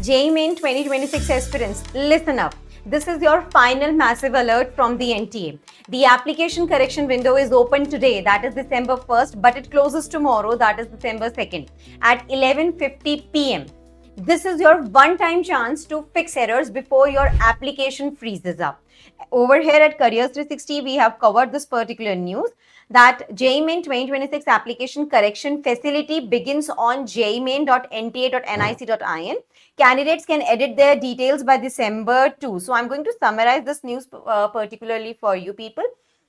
JEE Main 2026 aspirants, listen up. This is your final massive alert from the NTA. The application correction window is open today, that is December 1st, but it closes tomorrow, that is December 2nd, at 11:50 p.m. This is your one-time chance to fix errors before your application freezes up. Over here at Careers 360, we have covered this particular news that JEE Main 2026 application correction facility begins on jemain.nta.nic.in. Candidates can edit their details by December 2. So I'm going to summarize this news particularly for you people.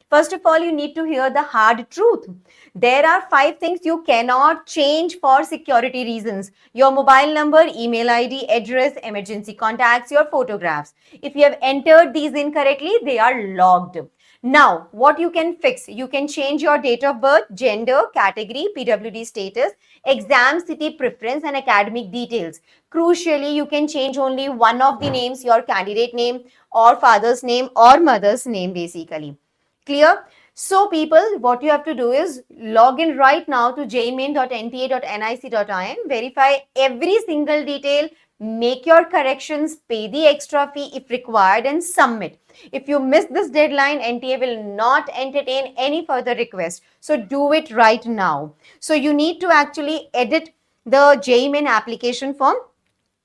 First of all, you need to hear the hard truth. There are 5 things you cannot change for security reasons. Your mobile number, email ID, address, emergency contacts, your photographs. If you have entered these incorrectly, they are logged. Now, what you can fix? You can change your date of birth, gender, category, PWD status, exam city preference and academic details. Crucially, you can change only one of the names, your candidate name or father's name or mother's name basically. Clear? So people, what you have to do is log in right now to jemain.nta.nic.in, verify every single detail, make your corrections, pay the extra fee if required and submit. If you miss this deadline, NTA will not entertain any further request. So do it right now. So you need to actually edit the JEE Main application form.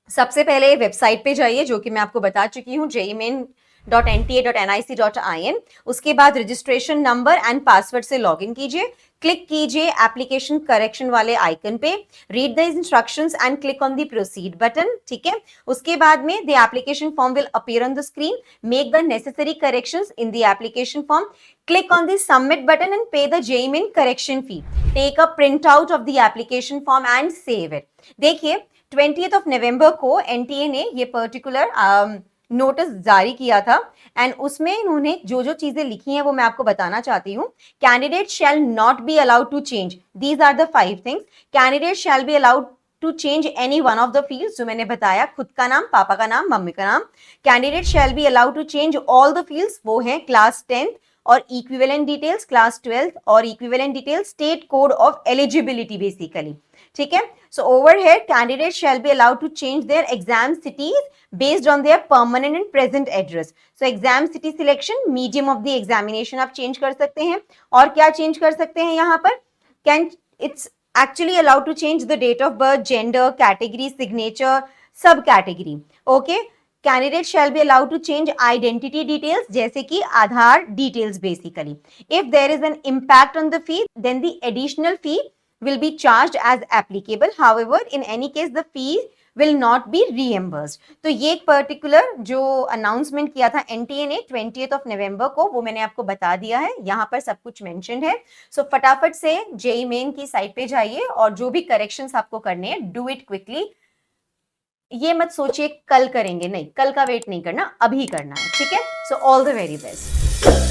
सबसे पहले website पे जाइए जो कि मैं आपको बता चुकी हूँ jemain.nta.nic.in. उसके बाद रजिस्ट्रेशन नंबर एंड पासवर्ड से लॉगिन कीजिए, क्लिक कीजिए एप्लीकेशन करेक्शन वाले आइकन पे, read the instructions and click on the proceed button. ठीक है, उसके बाद में the application form will appear on the screen. Make the necessary corrections in the application form, click on the submit button and pay the JEE Main correction fee. Take a printout of the application form and save it. देखिए 20th नवंबर को NTA ने ये particular notice जारी किया था and उसमें इन्होंने जो जो चीजें लिखी हैं वो मैं आपको बताना चाहती हूँ. Candidate shall not be allowed to change, these are the 5 things. Candidate shall be allowed to change any one of the fields जो मैंने बताया, खुद का नाम, पापा का नाम, मम्मी का नाम. Candidate shall be allowed to change all the fields, वो हैं क्लास 10th और इक्विवेलेंट डिटेल्स क्लास 12th और equivalent details state code of eligibility basically. ठीक है, so over here candidates shall be allowed to change their exam cities based on their permanent and present address. So exam city selection, medium of the examination आप change कर सकते हैं. और क्या change कर सकते हैं यहाँ पर? It's actually allowed to change the date of birth, gender, category, signature, subcategory. Okay. Candidates shall be allowed to change identity details जैसे कि आधार details basically. If there is an impact on the fee, then the additional fee will be charged as applicable. However, in any case, the fee will not be reimbursed. तो ये एक particular जो announcement किया था NTA ने 20th नवंबर को, वो मैंने आपको बता दिया है. यहाँ पर सब कुछ मेंशन्ड है. सो फटाफट से JEE Main की साइट पे जाइए और जो भी करेक्शंस आपको करने हैं, डू इट क्विकली. ये मत सोचिए कल करेंगे, नहीं, कल का वेट नहीं करना, अभी करना है. ठीक है, so all the very best.